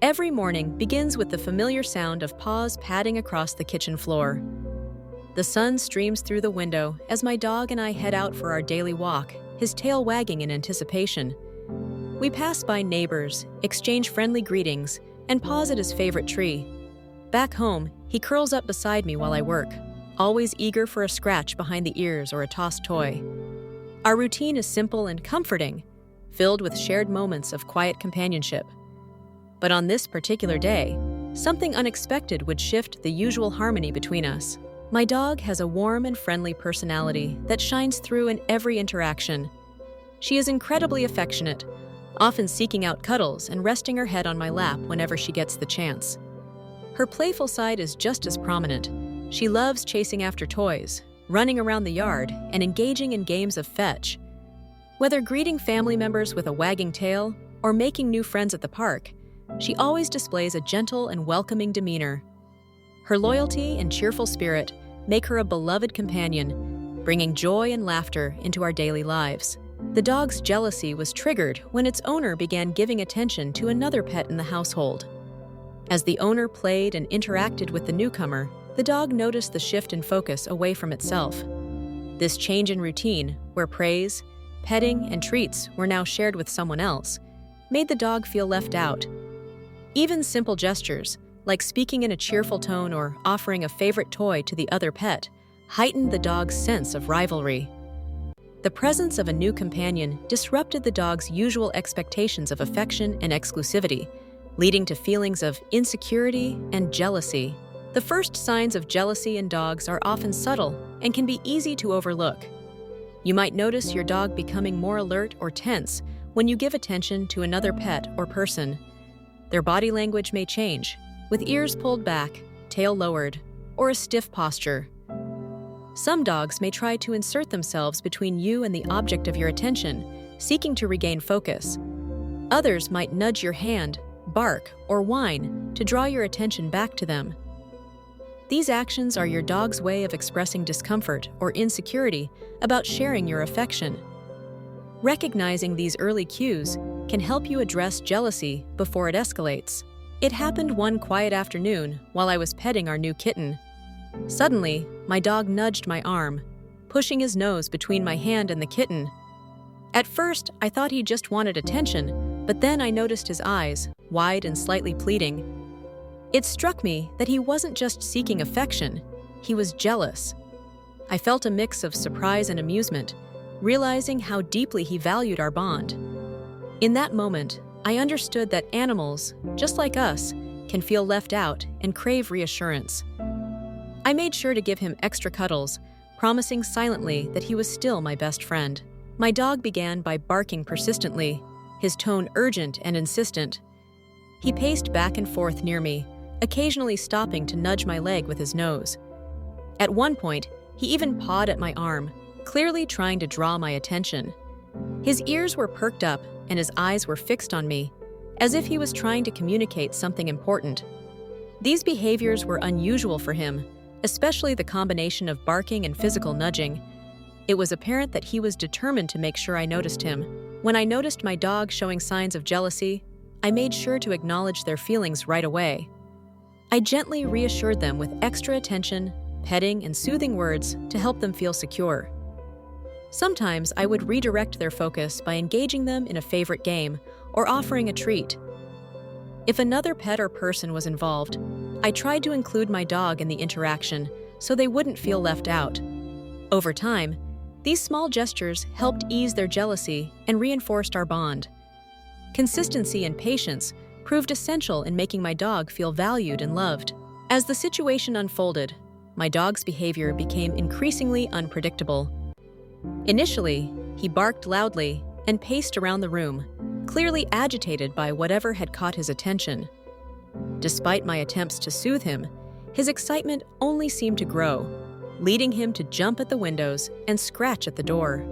Every morning begins with the familiar sound of paws padding across the kitchen floor. The sun streams through the window as my dog and I head out for our daily walk, his tail wagging in anticipation. We pass by neighbors, exchange friendly greetings, and pause at his favorite tree. Back home, he curls up beside me while I work, always eager for a scratch behind the ears or a tossed toy. Our routine is simple and comforting, filled with shared moments of quiet companionship. But on this particular day, something unexpected would shift the usual harmony between us. My dog has a warm and friendly personality that shines through in every interaction. She is incredibly affectionate, often seeking out cuddles and resting her head on my lap whenever she gets the chance. Her playful side is just as prominent. She loves chasing after toys, running around the yard, and engaging in games of fetch. Whether greeting family members with a wagging tail or making new friends at the park, she always displays a gentle and welcoming demeanor. Her loyalty and cheerful spirit make her a beloved companion, bringing joy and laughter into our daily lives. The dog's jealousy was triggered when its owner began giving attention to another pet in the household. As the owner played and interacted with the newcomer, the dog noticed the shift in focus away from itself. This change in routine, where praise, petting, and treats were now shared with someone else, made the dog feel left out. Even simple gestures, like speaking in a cheerful tone or offering a favorite toy to the other pet, heightened the dog's sense of rivalry. The presence of a new companion disrupted the dog's usual expectations of affection and exclusivity, leading to feelings of insecurity and jealousy. The first signs of jealousy in dogs are often subtle and can be easy to overlook. You might notice your dog becoming more alert or tense when you give attention to another pet or person. Their body language may change, with ears pulled back, tail lowered, or a stiff posture. Some dogs may try to insert themselves between you and the object of your attention, seeking to regain focus. Others might nudge your hand, bark, or whine to draw your attention back to them. These actions are your dog's way of expressing discomfort or insecurity about sharing your affection. Recognizing these early cues can help you address jealousy before it escalates. It happened one quiet afternoon while I was petting our new kitten. Suddenly, my dog nudged my arm, pushing his nose between my hand and the kitten. At first, I thought he just wanted attention, but then I noticed his eyes, wide and slightly pleading. It struck me that he wasn't just seeking affection, he was jealous. I felt a mix of surprise and amusement, realizing how deeply he valued our bond. In that moment, I understood that animals, just like us, can feel left out and crave reassurance. I made sure to give him extra cuddles, promising silently that he was still my best friend. My dog began by barking persistently, his tone urgent and insistent. He paced back and forth near me, occasionally stopping to nudge my leg with his nose. At one point, he even pawed at my arm, clearly trying to draw my attention. His ears were perked up and his eyes were fixed on me, as if he was trying to communicate something important. These behaviors were unusual for him, especially the combination of barking and physical nudging. It was apparent that he was determined to make sure I noticed him. When I noticed my dog showing signs of jealousy, I made sure to acknowledge their feelings right away. I gently reassured them with extra attention, petting, and soothing words to help them feel secure. Sometimes I would redirect their focus by engaging them in a favorite game or offering a treat. If another pet or person was involved, I tried to include my dog in the interaction so they wouldn't feel left out. Over time, these small gestures helped ease their jealousy and reinforced our bond. Consistency and patience proved essential in making my dog feel valued and loved. As the situation unfolded, my dog's behavior became increasingly unpredictable. Initially, he barked loudly and paced around the room, clearly agitated by whatever had caught his attention. Despite my attempts to soothe him, his excitement only seemed to grow, leading him to jump at the windows and scratch at the door.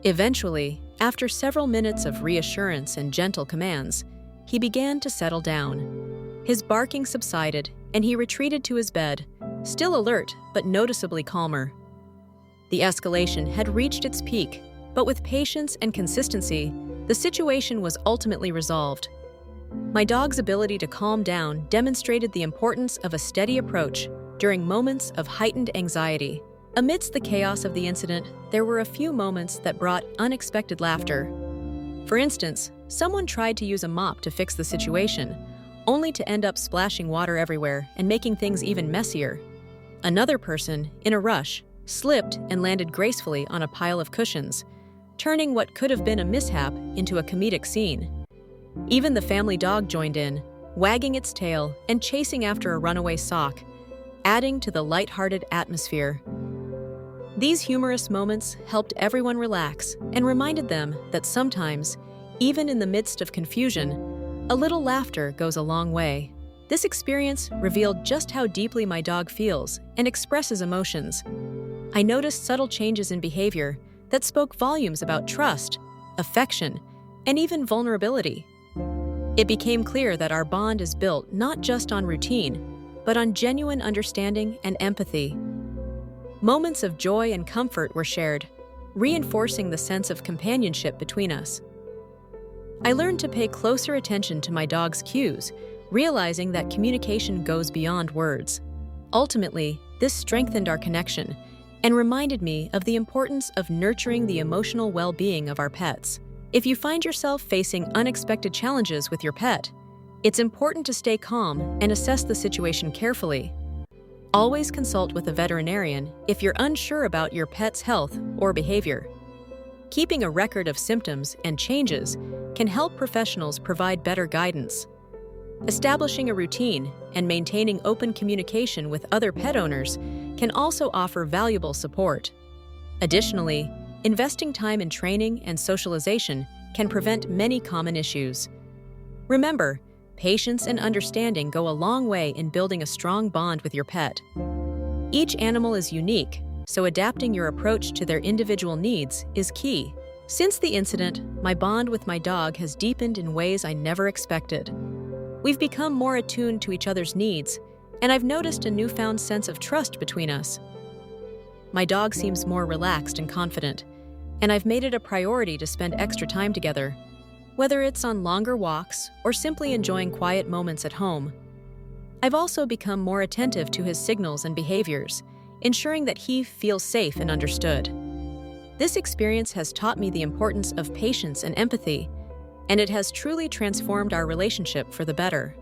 Eventually, after several minutes of reassurance and gentle commands, he began to settle down. His barking subsided, and he retreated to his bed, still alert but noticeably calmer. The escalation had reached its peak, but with patience and consistency, the situation was ultimately resolved. My dog's ability to calm down demonstrated the importance of a steady approach during moments of heightened anxiety. Amidst the chaos of the incident, there were a few moments that brought unexpected laughter. For instance, someone tried to use a mop to fix the situation, only to end up splashing water everywhere and making things even messier. Another person, in a rush, slipped and landed gracefully on a pile of cushions, turning what could have been a mishap into a comedic scene. Even the family dog joined in, wagging its tail and chasing after a runaway sock, adding to the lighthearted atmosphere. These humorous moments helped everyone relax and reminded them that sometimes, even in the midst of confusion, a little laughter goes a long way. This experience revealed just how deeply my dog feels and expresses emotions. I noticed subtle changes in behavior that spoke volumes about trust, affection, and even vulnerability. It became clear that our bond is built not just on routine, but on genuine understanding and empathy. Moments of joy and comfort were shared, reinforcing the sense of companionship between us. I learned to pay closer attention to my dog's cues, realizing that communication goes beyond words. Ultimately, this strengthened our connection and reminded me of the importance of nurturing the emotional well-being of our pets. If you find yourself facing unexpected challenges with your pet, it's important to stay calm and assess the situation carefully. Always consult with a veterinarian if you're unsure about your pet's health or behavior. Keeping a record of symptoms and changes can help professionals provide better guidance. Establishing a routine and maintaining open communication with other pet owners can also offer valuable support. Additionally, investing time in training and socialization can prevent many common issues. Remember, patience and understanding go a long way in building a strong bond with your pet. Each animal is unique, so adapting your approach to their individual needs is key. Since the incident, my bond with my dog has deepened in ways I never expected. We've become more attuned to each other's needs, and I've noticed a newfound sense of trust between us. My dog seems more relaxed and confident, and I've made it a priority to spend extra time together, whether it's on longer walks or simply enjoying quiet moments at home. I've also become more attentive to his signals and behaviors, ensuring that he feels safe and understood. This experience has taught me the importance of patience and empathy, and it has truly transformed our relationship for the better.